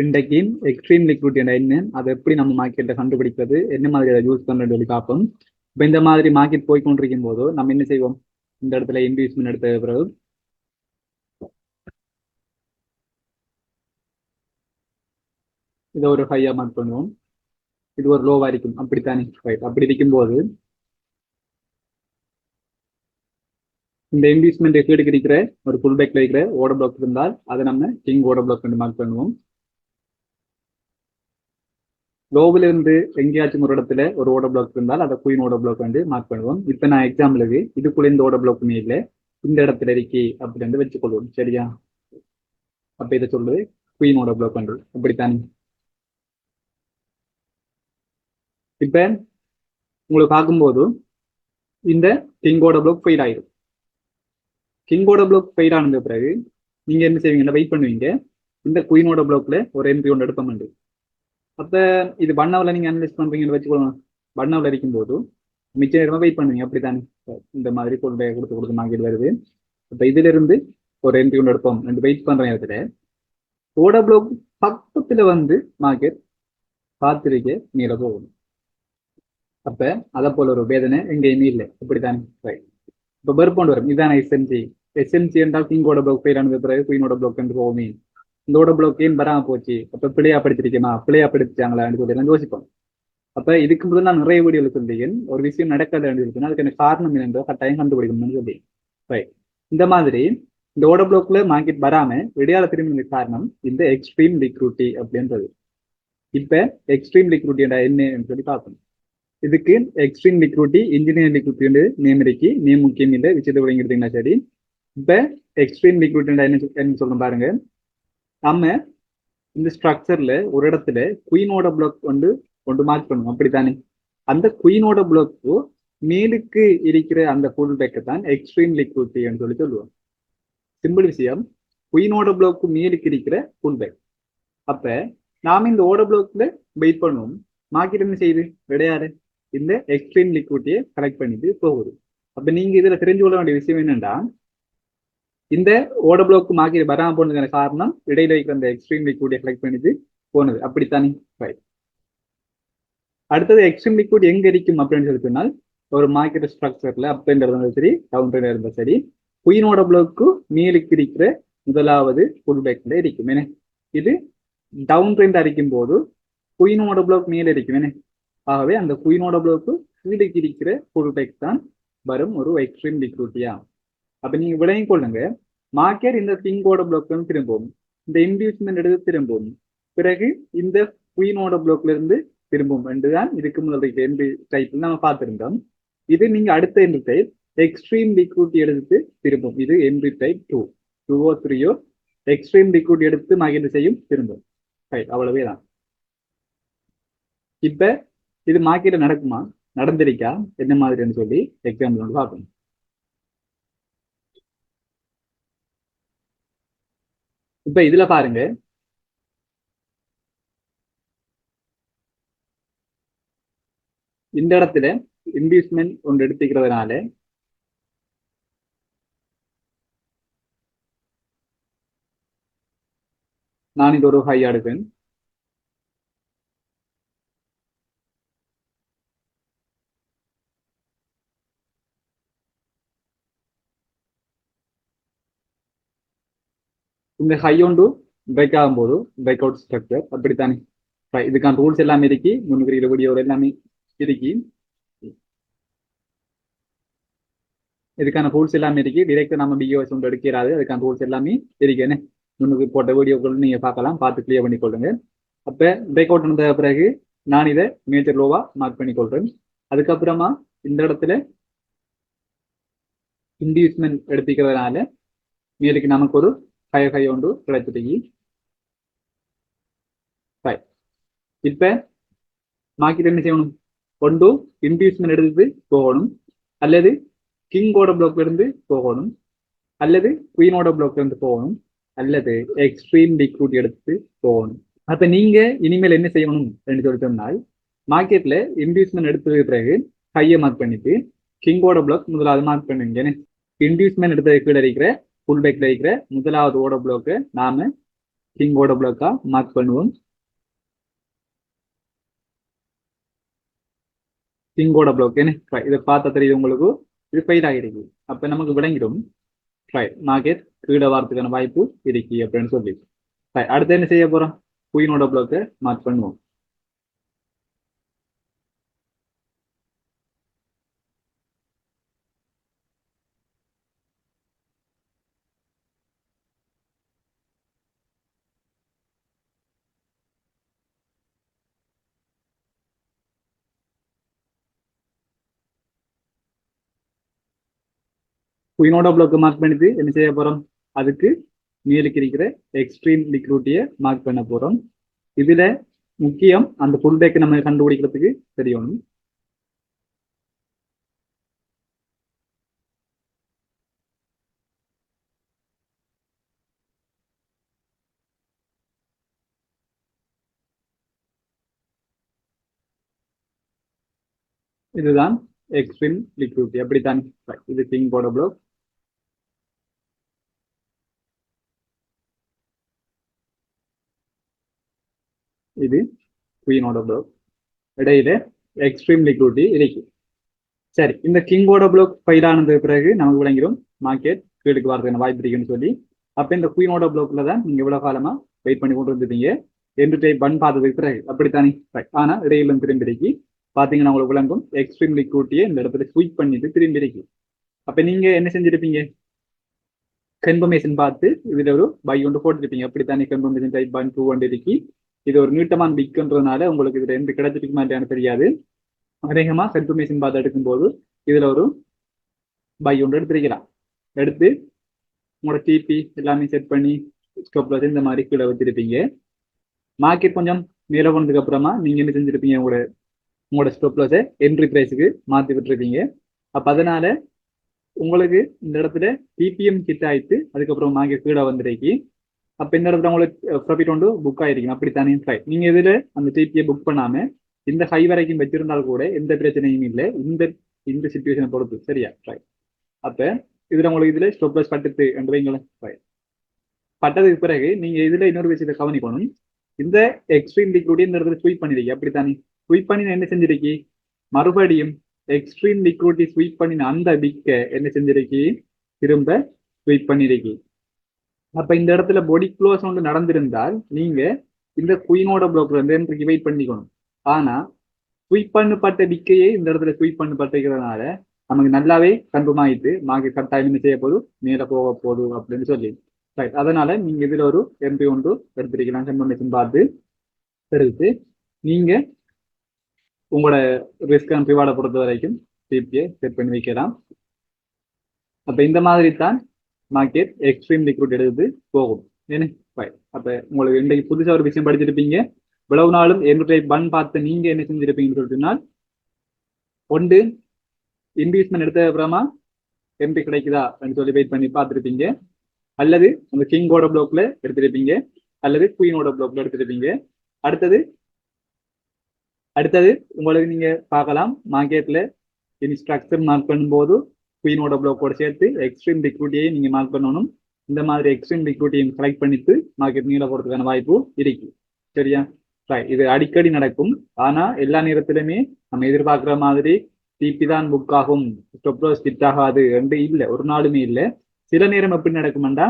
இன்றைக்கு extreme liquid என்ன, அதை எப்படி நம்ம மார்க்கெட்டை கண்டுபிடிக்கிறது, என்ன மாதிரி அதை யூஸ் பண்ணுறது சொல்லி பார்ப்போம். இப்போ இந்த மாதிரி மார்க்கெட் போய் கொண்டிருக்கும் போது நம்ம என்ன செய்வோம், இந்த இடத்துல இன்வெஸ்ட்மெண்ட் எடுத்த பிறகு இதை ஒரு ஹையா மார்க் பண்ணுவோம், இது ஒரு லோவா இருக்கும், அப்படித்தானே? ரைட். அப்படி இருக்கும்போது இந்த இன்வெஸ்ட்மெண்ட் கீழே இருக்கிற ஒரு ஃபுல் பேக்ல இருக்கிற ஓட பிளாக் இருந்தால் அதை நம்ம கிங் ஓட பிளாக் மார்க் பண்ணுவோம். லோவில் இருந்து எங்கேயாச்சும் ஒரு இடத்துல ஒரு ஓட பிளாக் இருந்தால் அதை குயின் ஓட பிளாக் வந்து மார்க் பண்ணுவோம். இப்போ நான் எக்ஸாம்பிளுக்கு இதுக்குள்ள இந்த ஓட பிளாக்குமே இல்லை, இந்த இடத்துல இருக்கி அப்படி வந்து வச்சுக்கொள்வோம். சரியா? அப்ப இதை சொல்றது குயினோட பிளாக் பண்றது, அப்படித்தானே? இப்ப உங்களுக்கு பார்க்கும்போது இந்த கிங்கோட பிளாக் ஃபெயில் ஆயிடும். கிங்கோட பிளாக் ஃபெயில் ஆனது பிறகு நீங்க என்ன செய்வீங்கன்னா வெயிட் பண்ணுவீங்க, இந்த குயினோட பிளாக்ல ஒரு என்ட்ரி ஒன்று எடுப்ப மாட்டேங்குது. அப்ப இது பண்ணாவில் நீங்க அனலைஸ் பண்றீங்கன்னு வச்சுக்கோங்க. பண்ணாவில் இருக்கும்போது மிச்ச நேரமா வெயிட் பண்ணுவீங்க, அப்படித்தானே? இந்த மாதிரி கொண்டு கொடுத்து மார்க்கெட் வருது. அப்ப இதுல இருந்து ஒரு என்ட்ரி ஒன்று எடுப்போம் ரெண்டு வெயிட் பண்ற நேரத்துல ஓட பிளாக் பக்கத்துல வந்து மார்க்கெட் காத்திருக்க மேல போகணும். அப்ப அதை போல ஒரு வேதனை எங்கேயுமே இல்லை, அப்படித்தானே? ரைட். இப்போ பெர்பவுண்ட் வரும், இதுதானே எஸ்எம்சி. எஸ்எம்சி என்றால் கிங்கோட பிளாக் ஃபெயில் ஆனது பிறகு குயினோட பிளாக் என்று போவோமே. இந்தோட பிளாக் ஏன் வராம போச்சு, அப்ப பிள்ளையா படிச்சிருக்கேமா, பிள்ளையா படிச்சாங்களான்னு சொல்லி எல்லாம் யோசிப்போம். அப்ப இதுக்கு முதல்ல நான் நிறைய வீடியோல சொல்லியிருக்கேன், ஒரு விஷயம் நடக்கலன்னு இருக்குன்னா அதுக்கான காரணம் என்னன்றோ கட்டாயம் கண்டுபிடிக்கணும்னு சொல்லி. ரைட். இந்த மாதிரி இந்த ஓட பிளாக்ல மார்க்கெட் வராம விடையாள திரும்பின காரணம் இந்த எக்ஸ்ட்ரீம் லிக்விடிட்டி அப்படின்றது. இப்ப எக்ஸ்ட்ரீம் லிக்விடிட்டி என்னன்னு சொல்லி பார்க்கணும். இதுக்கு extreme liquidity engineer liquidity name இருக்கு, நேம் முக்கியம் இல்லை, விஷயத்தை விளங்கிட்டீங்கன்னா சரி. இப்ப எக்ஸ்ட்ரீம் லிக்விடிட்டி என்ன சொல்றோம் பாருங்க. நம்ம இந்த ஸ்ட்ரக்சர்ல ஒரு இடத்துல குயினோட பிளாக் கொண்டு மார்க் பண்ணுவோம், அப்படித்தானே? அந்த குயினோட பிளாக்கு மேலுக்கு இருக்கிற அந்த ஃபுல் பேக்கை தான் எக்ஸ்ட்ரீம் லிக்விடிட்டி சொல்லி சொல்லுவோம். சிம்பிள் விஷயம், குயினோட பிளாக்கு மேலுக்கு இருக்கிற ஃபுல் பேக். அப்ப நாம இந்த ஓட பிளாக்ல வெயிட் பண்ணுவோம், மார்க்கெட் என்ன செய்யுது, விடையாரு இந்த எக்ஸ்ட்ரீம் லிக்விடிட்டியை கலெக்ட் பண்ணிட்டு போகுது. அப்ப நீங்க இதுல தெரிஞ்சு கொள்ள வேண்டிய விஷயம் என்னன்னா, இந்த ஓட பிளாக் மார்க்கெட் வராம போனதுக்கான காரணம் இடையில வைக்கிற அந்த எக்ஸ்ட்ரீம் லிக்விடிட்டியை கலெக்ட் பண்ணிட்டு போனது, அப்படித்தானே? ரைட். அடுத்தது எக்ஸ்ட்ரீம் லிக்விட் எங்க இருக்கும் அப்படின்னு சொல்லி சொன்னால், ஒரு மார்க்கெட் ஸ்ட்ரக்சர்ல அப் ட்ரெண்ட் இருந்தாலும் சரி டவுன் ட்ரெண்ட் இருந்தாலும் சரி, குயினோட பிளாக்கு மேலுக்கு இருக்கிற முதலாவது ஃபுல் பேக்ல இருக்கும். என்ன இது டவுன் ட்ரெண்ட் அடிக்கும் போது குயினோட பிளாக் மேல இருக்கும். ஆகவே அந்த குயினோட பிளாக்கு கீழே இருக்கிற ஃபுல் பேக் தான் வரும் ஒரு எக்ஸ்ட்ரீம் லிக்விடிட்டியா. அப்ப நீங்க விளையும் கொள்ளுங்க, மார்க்கெட் இந்த கிங்கோட பிளாக் திரும்பவும், இந்த இன்டியூஸ்மெண்ட் எடுத்து திரும்பவும், பிறகு இந்த குயினோட பிளாக்ல இருந்து திரும்பவும் என்றுதான் இதுக்கு முதல் எந்த டைப்ல நம்ம பார்த்திருந்தோம். இது நீங்க அடுத்த எந்த டைப் எக்ஸ்ட்ரீம் லிக்விடிட்டி எடுத்து திரும்பும், இது எம்பி டைப் 2 3 எக்ஸ்ட்ரீம் லிக்விடிட்டி எடுத்து மார்க்கெட் செய்யும் திரும்பும். ரைட், அவ்வளவே தான். இப்ப இது மார்க்கெட்ல நடக்குமா, நடந்திருக்கா, என்ன மாதிரின்னு சொல்லி எக்ஸாம்பிள் வந்து பார்க்கணும். இப்ப இதுல பாருங்க, இந்த இடத்துல இன்வெஸ்ட்மெண்ட் ஒன்று எடுத்துக்கிறதுனால நான் இது ஒரு ஹை எடுப்பேன். இந்த ஹை ஒன்று பிரேக் ஆகும்போது பிரேக் அவுட் ஸ்ட்ரக்சர், அப்படித்தானே? இதுக்கான ரூல்ஸ் எல்லாமே இருக்கு, முன்னுக்கு வீடியோ எல்லாமே இருக்கு, இதுக்கான ரூல்ஸ் எல்லாமே இருக்கு. டிரெக்டா நம்ம பிஓஎஸ் ஒன்று எடுக்கிறாரு, அதுக்கான ரூல்ஸ் எல்லாமே இருக்குன்னு முன்னுக்கு போட்ட வீடியோக்கள் நீங்க பார்க்கலாம், பார்த்து கிளியர் பண்ணிக்கொள்ளுங்க. அப்ப பிரேக் அவுட் வந்த பிறகு நான் இதை மேஜர் லோவா மார்க் பண்ணிக்கொள்றேன். அதுக்கப்புறமா இந்த இடத்துல இன்டியூஸ்மெண்ட் எடுத்துக்கிறதுனால மேலுக்கு நமக்கு ஒரு ஹை ஒன்று கிடைச்சிட்டு. இப்ப மார்க்கெட் என்ன செய்யணும், ஒன்று இன்டியூஸ்மெண்ட் எடுத்து போகணும், அல்லது கிங்கோட பிளாக்ல இருந்து போகணும், அல்லது குயினோட பிளாக்ல இருந்து போகணும், அல்லது எக்ஸ்ட்ரீம் லிக்விடிட்டி எடுத்து போகணும். அப்ப நீங்க இனிமேல் என்ன செய்யணும் என்று சொல்லி சொன்னால், மார்க்கெட்ல இன்டியூஸ்மெண்ட் எடுத்ததுக்கு பிறகு ஹையை மார்க் பண்ணிட்டு கிங்கோட பிளாக் முதலாவது மார்க் பண்ணுவீங்க. இன்டியூஸ்மெண்ட் எடுத்தது கீழே இருக்கிற ஃபுல் பேக்ல இருக்கிற முதலாவது ஓட பிளாக்கு நாம கிங்கோட பிளாக்கா மார்க் பண்ணுவோம். கிங்கோட பிளாக் என்ன இதை பார்த்தா தெரியுது உங்களுக்கு, இது ஃபெயில் ஆகிருக்கு. அப்ப நமக்கு விளங்கிடும் மார்க்கெட் கீழே வாரத்துக்கான வாய்ப்பு இருக்கு அப்படின்னு சொல்லி. அடுத்து என்ன செய்ய போறோம், குயினோட பிளாக்கை மார்க் பண்ணுவோம். குயினோட பிளாக் மார்க் பண்ணிட்டு என்ன செய்ய போறோம், அதுக்கு மேலுக்கு இருக்கிற எக்ஸ்ட்ரீம் லிக்விடிட்டியை மார்க் பண்ண போறோம். இதுல முக்கியம் அந்த புல் பேக் நம்ம கண்டுபிடிக்கிறதுக்கு தெரியணும். இதுதான் எக்ஸ்ட்ரீம் லிக்விடிட்டி, அப்படித்தான். இது கிங்கோட பிளாக், இது குயினோட பிளாக், இடையில எக்ஸ்ட்ரீம் லிக்விடிட்டி இருக்கு. சரி, இந்த கிங்கோட பிளாக் ஃபைல் ஆனது பிறகு நமக்கு விளங்கிடும் மார்க்கெட் கீழுக்கு வரதுக்கான வாய்ப்பு இருக்குன்னு சொல்லி. அப்ப இந்த குயினோட பிளாக்ல தான் நீங்க இவ்வளவு காலமா வெயிட் பண்ணி கொண்டு வந்துட்டீங்க. எந்த டைப் பன் பார்த்ததுக்கு பிறகு அப்படித்தானே. ஆனா இடையில திரும்பிருக்கு பாத்தீங்கன்னா உங்களுக்கு விளங்கும் எக்ஸ்ட்ரீம் லிக்விடிட்டியை இந்த இடத்துல ஸ்வீப் பண்ணிட்டு திரும்பி இருக்கு. அப்ப நீங்க என்ன செஞ்சிருப்பீங்க, கன்ஃபர்மேஷன் பார்த்து இதுல ஒரு பை ஒன்று போட்டுருப்பீங்க. அப்படித்தானே கன்ஃபர்மேஷன் டைப் பன் 2 ஒன்று இருக்கு. இது ஒரு நீட்டமான பிக்ன்றதுனால உங்களுக்கு இதுல எந்த கிடைச்சிருக்கு மாதிரியான தெரியாது. அதிகமா கன்ஃபர்மேஷன் பார்த்து எடுக்கும்போது இதுல ஒரு பை ஒன்று எடுத்திருக்கலாம். எடுத்து உங்களோட டிபி எல்லாமே செட் பண்ணி ஸ்டாப் லாஸ் இந்த மாதிரி கீழே வச்சிருப்பீங்க. மார்க்கெட் கொஞ்சம் மேலே போனதுக்கு அப்புறமா நீங்க என்ன செஞ்சிருப்பீங்க, உங்களோட ஸ்டாப் லாஸை என்ட்ரி பிரைஸுக்கு மாற்றி விட்டுருப்பீங்க. அப்ப அதனால உங்களுக்கு இந்த இடத்துல டிபிஎம் கிட்ட ஆயிட்டு அதுக்கப்புறம் மார்க்கெட் கீழே வந்துருக்கு. அப்ப இந்த இடத்துல உங்களுக்கு ப்ராஃபிட் ஒன்று புக் ஆயிருக்கும். அப்படித்தானே. நீங்க இதுல அந்த டிபியை புக் பண்ணாம இந்த ஹை வரைக்கும் வச்சிருந்தால் கூட எந்த பிரச்சனையும் இல்லை இந்த இந்த சிச்சுவேஷனை பொறுத்து. சரியா. அப்ப இதுல உங்களுக்கு இதுல ஸ்டாப் லாஸ் பட்டுது என்று வைங்களேன். பட்டதுக்கு பிறகு நீங்க இதுல இன்னொரு விஷயத்தை கவனிக்கணும். இந்த எக்ஸ்ட்ரீம் லிக்விடிட்டி இந்த இடத்துல ஸ்வீப் பண்ணிருக்கீங்க. அப்படித்தானே. ஸ்வீப் பண்ணி என்ன செஞ்சிருக்கி, மறுபடியும் எக்ஸ்ட்ரீம் லிக்விடிட்டி ஸ்வீப் பண்ணின அந்த பிக்க என்ன செஞ்சிருக்கி, திரும்ப ஸ்வீப் பண்ணிருக்கி. அப்ப இந்த இடத்துல பொடி க்ளோஸ் ஒன்று நடந்திருந்தால் நீங்க இந்த குயினோட பிளாக்ல இருந்து என்ட்ரிக்கு வெயிட் பண்ணிக்கணும். ஆனா ஸ்வீப் பண்ணப்பட்ட பிக்கையே இந்த இடத்துல ஸ்வீப் பண்ணப்பட்டிருக்கிறதுனால நமக்கு நல்லாவே கன்ஃபார்ம் ஆயிட்டு மார்க்கெட் கட்டாயம் என்ன செய்ய போதும், மேல போக போதும் அப்படின்னு சொல்லி. அதனால நீங்க இதுல ஒரு என்ட்ரி ஒன்று எடுத்திருக்கலாம். கன்ஃபர்மேஷன் பார்த்து எடுத்து நீங்க உங்களோட ரிஸ்க் அண்ட் ரிவார்டை பொறுத்த வரைக்கும் டிபியை செட் பண்ணி வைக்கலாம். அப்ப இந்த மாதிரி தான் மார்க்கெட் எக்ஸ்ட்ரீம் லிக்விட் எடுத்து போகும். ஏன்னு அப்ப உங்களுக்கு இன்றைக்கு புதுசா ஒரு விஷயம் படிச்சிருப்பீங்க. இவ்வளவு நாளும் என்னுடைய பன் பார்த்து நீங்க என்ன செஞ்சிருப்பீங்கன்னு சொல்லிட்டுனால், ஒன்று இன்வெஸ்ட்மெண்ட் எடுத்த அப்புறமா என்ட்ரி கிடைக்குதா அப்படின்னு சொல்லி வெயிட் பண்ணி பார்த்துருப்பீங்க. அல்லது அந்த கிங்கோட பிளாக்ல எடுத்திருப்பீங்க, அல்லது குயினோட பிளாக்ல எடுத்திருப்பீங்க. அடுத்தது உங்களுக்கு நீங்க பார்க்கலாம் மார்க்கெட்ல ஸ்ட்ரக்சர் மார்க் பண்ணும்போது குயினோட பிளாக்கோட சேர்த்து எக்ஸ்ட்ரீம் லிக்விடிட்டியை நீங்க மார்க் பண்ணணும். இந்த மாதிரி எக்ஸ்ட்ரீம் லிக்விடிட்டியை கலெக்ட் பண்ணிட்டு மார்க்கெட் நீள போறதுக்கான வாய்ப்பு இருக்கு. சரியா. இது அடிக்கடி நடக்கும். ஆனா எல்லா நேரத்திலுமே நம்ம எதிர்பார்க்கிற மாதிரி டிபி தான் புக் ஆகும், ஸ்டாப் லாஸ் ஹிட் ஆகாது என்று இல்லை, ஒரு நாளுமே இல்லை. சில நேரம் எப்படி நடக்கும்டா,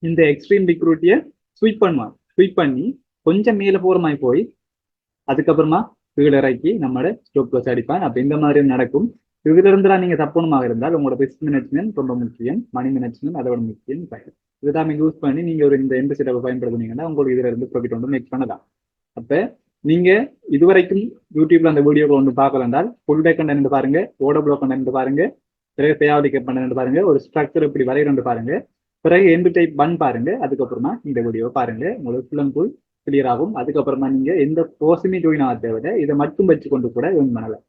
இந்த எக்ஸ்ட்ரீம் லிக்விடிட்டியை ஸ்வீப் பண்ணுவான். ஸ்வீப் பண்ணி கொஞ்சம் மேல போற மாதிரி போய் அதுக்கப்புறமா கீழே இறக்கி நம்மளோட ஸ்டாப் லாஸ் அடிப்பான். அப்ப இந்த மாதிரி நடக்கும். இதுல இருந்தா நீங்க தப்பணுமாக இருந்தால் உங்களோட ரிஸ்க் மேனேஜ்மெண்ட் ரொம்ப முக்கியம், மணி மேனேஜ்மெண்ட் அதோட முக்கியம். இதுதான் யூஸ் பண்ணி நீங்க ஒரு இந்த எந்த செட்டப்பை பயன்படுத்தினீங்கன்னா உங்களுக்கு இதுல இருந்து ப்ராஃபிட் ஒன்று மேக் பண்ணலாம். அப்ப நீங்க இதுவரைக்கும் யூடியூப்ல அந்த வீடியோவை ஒன்று பார்க்கல என்றால் ஃபுல் பேக் கண்டென்ட் பாருங்க, ஓட பிளாக் கண்டென்ட் பாருங்க, பிறகு பேயாவலிக்கப் கண்டென்ட் பாருங்க, ஒரு ஸ்ட்ரக்சர் இப்படி வரையிறோன்னு பாருங்க, பிறகு எந்த டைப் பன் பாருங்க, அதுக்கப்புறமா இந்த வீடியோவை பாருங்க. உங்களுக்கு ஃபுல் அண்ட் ஃபுல் கிளியர் ஆகும். அதுக்கப்புறமா நீங்க எந்த கோர்ஸுமே ஜாயின் ஆக தேவையில்லை, இதை மட்டும் வச்சு கொண்டு கூட ஏர்ன் பண்ணலாம்.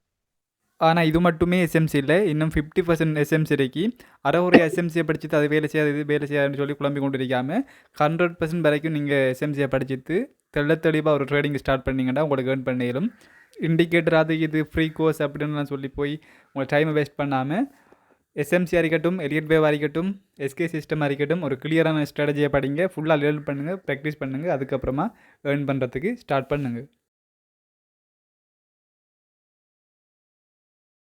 ஆனால் இது மட்டுமே எஸ்எம்சி இல்லை, இன்னும் 50% எஸ்எம்சி இருக்கு. அரை எஸ்எம்சியை படிச்சுட்டு அது வேலை செய்யாது இது வேலை செய்யாதுன்னு சொல்லி குழம்பி கொண்டு இருக்காமல் 100% வரைக்கும் நீங்கள் எஸ்எம்சியை படிச்சுட்டு தெளிவாக ஒரு ட்ரேடிங் ஸ்டார்ட் பண்ணிங்கன்னா உங்களுக்கு ஏர்ன் பண்ணிடும். இண்டிகேட்டர் அது இது ஃப்ரீ கோர்ஸ் அப்படின்னு சொல்லி போய் உங்களை டைமை வேஸ்ட் பண்ணாமல் எஸ்எம்சி இருக்கட்டும், எலியட் வேவ் இருக்கட்டும், எஸ்கே சிஸ்டம் இருக்கட்டும், ஒரு கிளியரான ஸ்ட்ராட்டஜியை படிங்க, ஃபுல்லாக லேர்ன் பண்ணுங்கள், ப்ராக்டிஸ் பண்ணுங்கள், அதுக்கப்புறமா ஏர்ன் பண்ணுறதுக்கு ஸ்டார்ட் பண்ணுங்கள்.